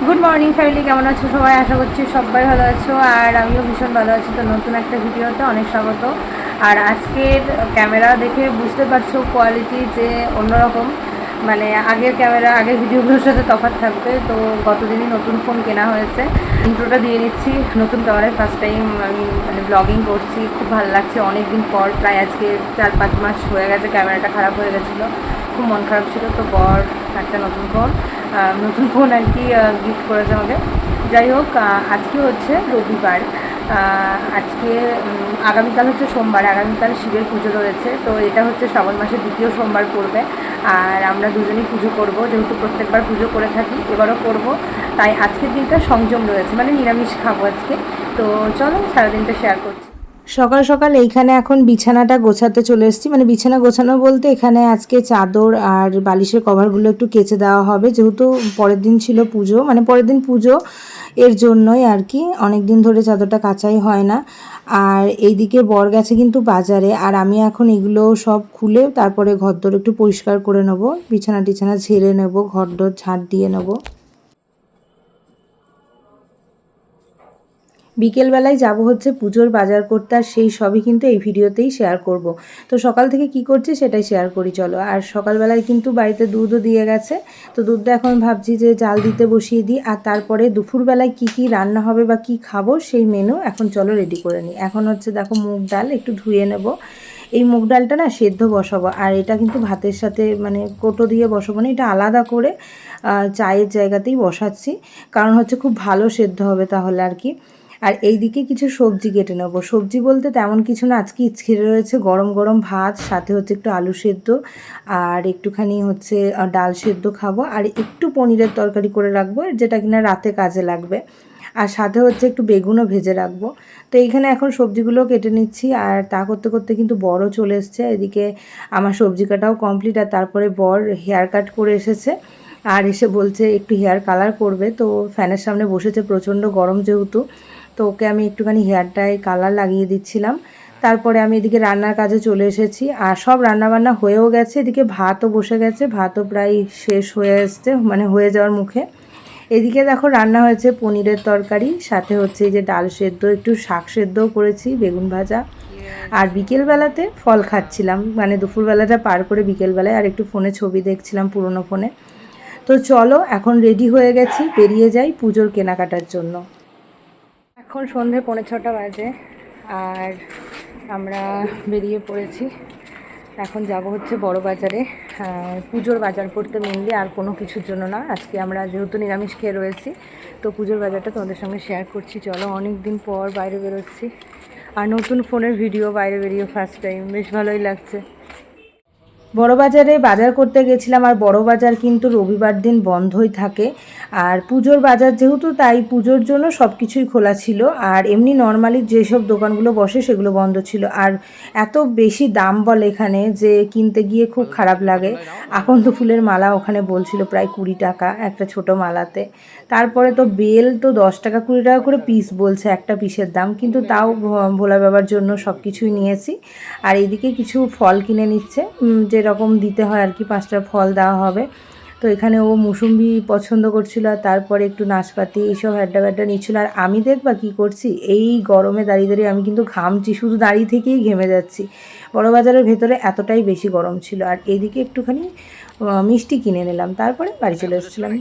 Good morning family, কেমন আছো সবাই? আশা করছি সবাই ভালো আছো, আর আমিও ভীষণ ভালো আছি। তো নতুন একটা ভিডিওতে অনেক স্বাগত। আর আজকের ক্যামেরা দেখে বুঝতে পারছো কোয়ালিটি যে অন্যরকম, মানে আগের ক্যামেরা আগের ভিডিওগুলোর সাথে তফাৎ থাকবে। তো গতদিনই নতুন ফোন কেনা হয়েছে। ইন্ট্রোটা দিয়ে নিচ্ছি। নতুন ক্যামেরায় ফার্স্ট টাইম আমি মানে ব্লগিং করছি, খুব ভালো লাগছে। অনেক দিন পর, প্রায় আজকে 4-5 মাস হয়ে গেছে ক্যামেরাটা খারাপ হয়ে গেছিলো, খুব মন খারাপ ছিল। তো বর একটা নতুন ফোন আর কি গিফট করেছে আমাকে। যাই হোক, আজকে হচ্ছে রবিবার। আজকে আগামীকাল হচ্ছে সোমবার, আগামীকাল শিবের পুজো রয়েছে। তো এটা হচ্ছে শ্রাবণ মাসের দ্বিতীয় সোমবার পড়বে, আর আমরা দুজনেই পুজো করব। যেহেতু প্রত্যেকবার পুজো করে থাকি, এবারও করব। তাই আজকের দিনটা সংযম রয়েছে, মানে নিরামিষ খাবো আজকে। তো চলো সারাদিনটা শেয়ার করছি। সকাল সকাল এইখানে এখন বিছানাটা গোছাতে চলে এসেছি। মানে বিছানা গোছানো বলতে এখানে আজকে চাদর আর বালিশের কভারগুলো একটু কেচে দেওয়া হবে, যেহেতু পরের দিন ছিল পুজো, মানে পরের দিন পুজো, এর জন্যই আর কি। অনেক দিন ধরে চাদরটা কাচাই হয় না। আর এইদিকে বর গেছে কিন্তু বাজারে, আর আমি এখন এগুলো সব খুলে তারপরে ঘরদোর একটু পরিষ্কার করে নেবো, বিছানা টিছানা ঝেড়ে নেবো, ঘরদোর ঝাঁট দিয়ে নেবো। বিকেলবেলায় যাব হচ্ছে পুজোর বাজার করতে, আর সেই সবই কিন্তু এই ভিডিওতেই শেয়ার করব। তো সকাল থেকে কি করছি সেটাই শেয়ার করি চলো। আর সকালবেলায় কিন্তু বাড়িতে দুধও দিয়ে গেছে। তো দুধটা এখন ভাবছি যে জাল দিতে বসিয়ে দিই, আর তারপরে দুপুরবেলায় কি কি রান্না হবে বা কি খাবো সেই মেনু এখন চলো রেডি করে নিই। এখন হচ্ছে দেখো মুগ ডাল একটু ধুয়ে নেব। এই মুগ ডালটা না সেদ্ধ বসাবো, আর এটা কিন্তু ভাতের সাথে মানে কোটো দিয়ে বসাবো না, এটা আলাদা করে চায়ের জায়গাতেই বসাচ্ছি। কারণ হচ্ছে খুব ভালো সেদ্ধ হবে তাহলে আর কি। আর এইদিকে কিছু সবজি কেটে নেবো। সবজি বলতে তেমন কিছু না, আজকে ছিঁড়ে রয়েছে গরম গরম ভাত, সাথে হচ্ছে একটু আলু সেদ্ধ, আর একটুখানি হচ্ছে ডাল সেদ্ধ খাবো, আর একটু পনিরের তরকারি করে রাখবো, যেটা কিনা রাতে কাজে লাগবে। আর সাথে হচ্ছে একটু বেগুনও ভেজে রাখবো। তো এইখানে এখন সবজিগুলো কেটে নিচ্ছি, আর তা করতে করতে কিন্তু বড়ও চলে এসছে। এদিকে আমার সবজি কাটাও কমপ্লিট, আর তারপরে বর হেয়ার কাট করে এসেছে। আর এসে বলছে একটু হেয়ার কালার করবে। তো ফ্যানের সামনে বসেছে, প্রচণ্ড গরম যেহেতু। তো ওকে আমি একটুখানি হেয়ারটায় কালার লাগিয়ে দিচ্ছিলাম। তারপরে আমি এদিকে রান্নার কাজে চলে এসেছি, আর সব রান্নাবান্না হয়েও গেছে। এদিকে ভাতও বসে গেছে, ভাতও প্রায় শেষ হয়ে আসছে, মানে হয়ে যাওয়ার মুখে। এদিকে দেখো রান্না হয়েছে পনিরের তরকারি, সাথে হচ্ছে এই যে ডাল সেদ্ধ, একটু শাক সেদ্ধও করেছি, বেগুন ভাজা। আর বিকেলবেলাতে ফল খাচ্ছিলাম, মানে দুপুরবেলাটা পার করে বিকেলবেলায় আর একটু ফোনে ছবি দেখছিলাম, পুরনো ফোনে। তো চলো এখন রেডি হয়ে গেছি, বেরিয়ে যাই পুজোর কেনাকাটার জন্য। এখন সন্ধে 5:45 বাজে, আর আমরা বেরিয়ে পড়েছি। এখন যাব হচ্ছে বড় বাজারে, পুজোর বাজার করতে মেনলি, আর কোনো কিছুর জন্য না। আজকে আমরা যেহেতু নিরামিষ খেয়ে রয়েছি, তো পুজোর বাজারটা তোমাদের সঙ্গে শেয়ার করছি। চলো, অনেক দিন পর বাইরে বেরোচ্ছি, আর নতুন ফোনের ভিডিও বাইরে বেরিয়ে ফার্স্ট টাইম, বেশ ভালোই লাগছে। বড় বাজারে বাজার করতে গেছিলাম, আর বড় বাজার কিন্তু রবিবার দিন বন্ধই থাকে। আর পুজোর বাজার যেহেতু, তাই পুজোর জন্য সব কিছুই খোলা ছিল। আর এমনি নর্মালি যেসব দোকানগুলো বসে সেগুলো বন্ধ ছিল। আর এত বেশি দাম বলে এখানে যে কিনতে গিয়ে খুব খারাপ লাগে। আকন্দ ফুলের মালা ওখানে বলছিল প্রায় 20 টাকা একটা ছোট মালাতে। তারপরে তো বেল তো 10 টাকা 20 টাকা করে পিস বলছে একটা পিসের দাম, কিন্তু তাও ভোলা বাবার জন্য সব কিছুই নিয়েছি। আর এইদিকে কিছু ফল কিনে নিচ্ছে, যেরকম দিতে হয় আর কি, 5টা ফল দেওয়া হবে। তো এখানে ও মুসুম্বি পছন্দ করছিল, আর তারপরে একটু নাশপাতি এইসব হ্যাড্ডা ব্যাড্ডা নিচ্ছিল। আর আমি দেখবা কী করছি, এই গরমে দাঁড়িয়ে দাঁড়িয়ে আমি কিন্তু ঘামছি, শুধু দাঁড়িয়ে থেকেই ঘেমে যাচ্ছি। বড়বাজারের ভেতরে এতটাই বেশি গরম ছিল। আর এইদিকে একটুখানি মিষ্টি কিনে নিলাম, তারপরে বাড়ি চলে এসেছিলাম।